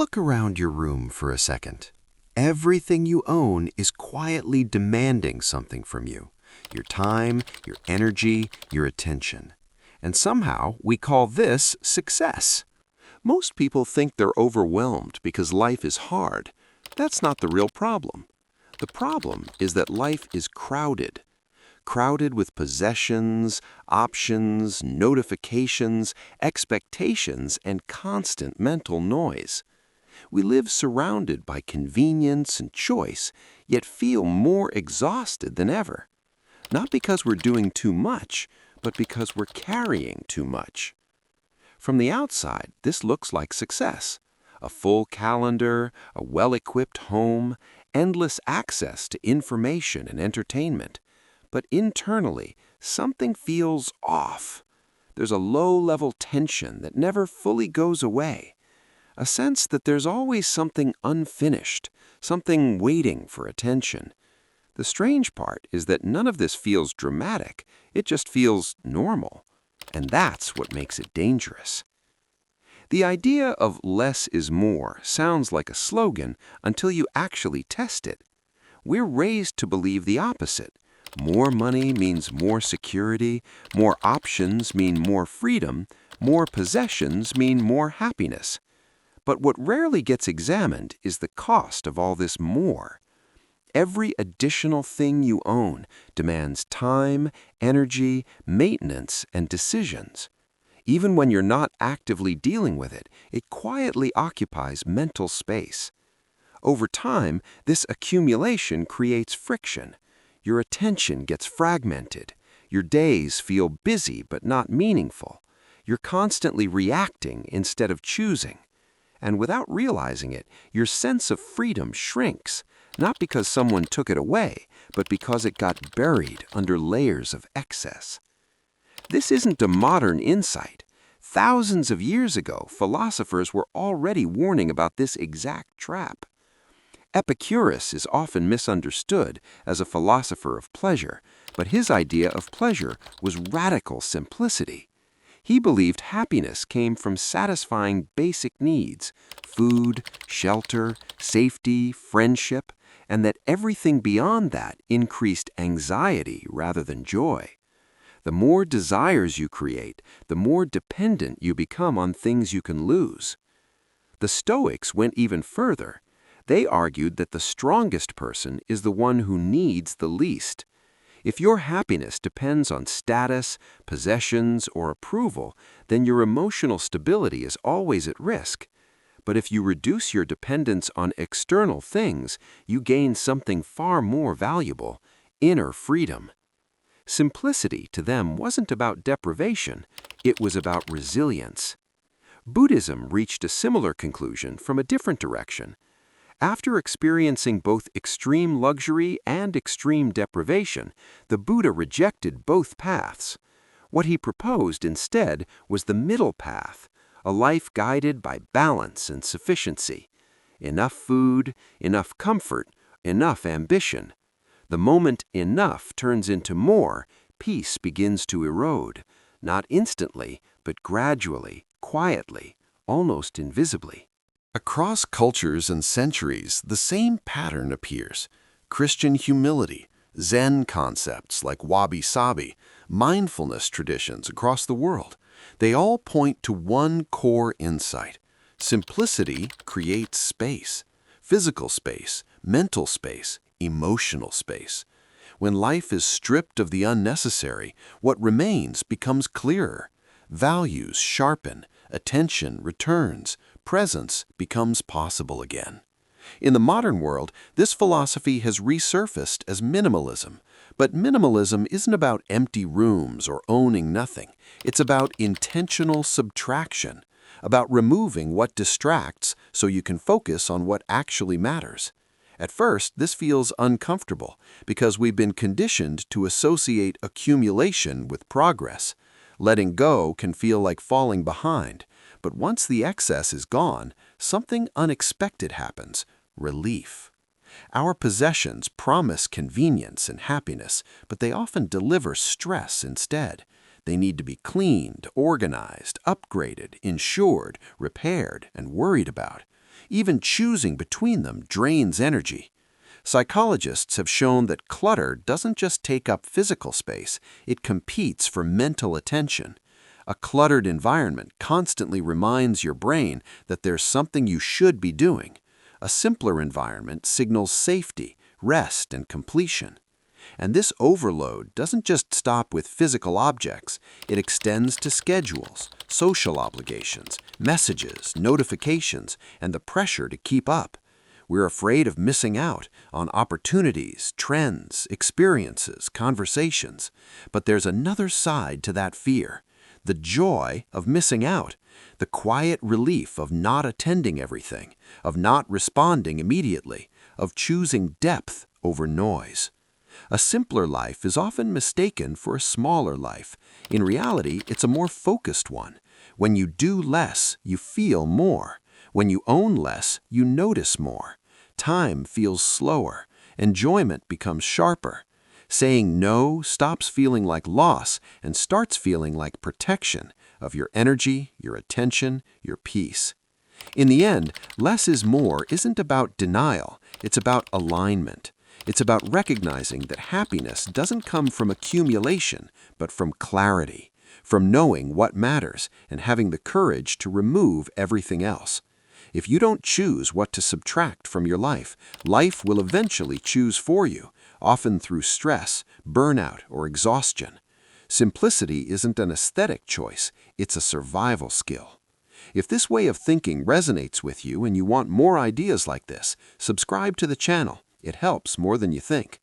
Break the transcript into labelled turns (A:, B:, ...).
A: Look around your room for a second. Everything you own is quietly demanding something from you. Your time, your energy, your attention. And somehow we call this success. Most people think they're overwhelmed because life is hard. That's not the real problem. The problem is that life is crowded. Crowded with possessions, options, notifications, expectations, and constant mental noise. We live surrounded by convenience and choice, yet feel more exhausted than ever. Not because we're doing too much, but because we're carrying too much. From the outside, this looks like success. A full calendar, a well-equipped home, endless access to information and entertainment. But internally, something feels off. There's a low-level tension that never fully goes away. A sense that there's always something unfinished, something waiting for attention. The strange part is that none of this feels dramatic. It just feels normal. And that's what makes it dangerous. The idea of less is more sounds like a slogan until you actually test it. We're raised to believe the opposite. More money means more security, more options mean more freedom, more possessions mean more happiness. But what rarely gets examined is the cost of all this more. Every additional thing you own demands time, energy, maintenance, and decisions. Even when you're not actively dealing with it, it quietly occupies mental space. Over time, this accumulation creates friction. Your attention gets fragmented. Your days feel busy but not meaningful. You're constantly reacting instead of choosing. And without realizing it, your sense of freedom shrinks, not because someone took it away, but because it got buried under layers of excess. This isn't a modern insight. Thousands of years ago, philosophers were already warning about this exact trap. Epicurus is often misunderstood as a philosopher of pleasure, but his idea of pleasure was radical simplicity. He believed happiness came from satisfying basic needs, food, shelter, safety, friendship, and that everything beyond that increased anxiety rather than joy. The more desires you create, the more dependent you become on things you can lose. The Stoics went even further. They argued that the strongest person is the one who needs the least. If your happiness depends on status, possessions, or approval, then your emotional stability is always at risk. But if you reduce your dependence on external things, you gain something far more valuable: inner freedom. Simplicity to them wasn't about deprivation, it was about resilience. Buddhism reached a similar conclusion from a different direction. After experiencing both extreme luxury and extreme deprivation, the Buddha rejected both paths. What he proposed instead was the middle path, a life guided by balance and sufficiency. Enough food, enough comfort, enough ambition. The moment enough turns into more, peace begins to erode, not instantly, but gradually, quietly, almost invisibly. Across cultures and centuries, the same pattern appears. Christian humility, Zen concepts like wabi-sabi, mindfulness traditions across the world. They all point to one core insight. Simplicity creates space, physical space, mental space, emotional space. When life is stripped of the unnecessary, what remains becomes clearer. Values sharpen, attention returns, presence becomes possible again. In the modern world, this philosophy has resurfaced as minimalism. But minimalism isn't about empty rooms or owning nothing. It's about intentional subtraction, about removing what distracts so you can focus on what actually matters. At first, this feels uncomfortable because we've been conditioned to associate accumulation with progress. Letting go can feel like falling behind. But once the excess is gone, something unexpected happens: relief. Our possessions promise convenience and happiness, but they often deliver stress instead. They need to be cleaned, organized, upgraded, insured, repaired, and worried about. Even choosing between them drains energy. Psychologists have shown that clutter doesn't just take up physical space, it competes for mental attention. A cluttered environment constantly reminds your brain that there's something you should be doing. A simpler environment signals safety, rest, and completion. And this overload doesn't just stop with physical objects, it extends to schedules, social obligations, messages, notifications, and the pressure to keep up. We're afraid of missing out on opportunities, trends, experiences, conversations. But there's another side to that fear. The joy of missing out, the quiet relief of not attending everything, of not responding immediately, of choosing depth over noise. A simpler life is often mistaken for a smaller life. In reality, it's a more focused one. When you do less, you feel more. When you own less, you notice more. Time feels slower. Enjoyment becomes sharper. Saying no stops feeling like loss and starts feeling like protection of your energy, your attention, your peace. In the end, less is more isn't about denial, it's about alignment. It's about recognizing that happiness doesn't come from accumulation, but from clarity, from knowing what matters and having the courage to remove everything else. If you don't choose what to subtract from your life, life will eventually choose for you, often through stress, burnout, or exhaustion. Simplicity isn't an aesthetic choice, it's a survival skill. If this way of thinking resonates with you and you want more ideas like this, subscribe to the channel. It helps more than you think.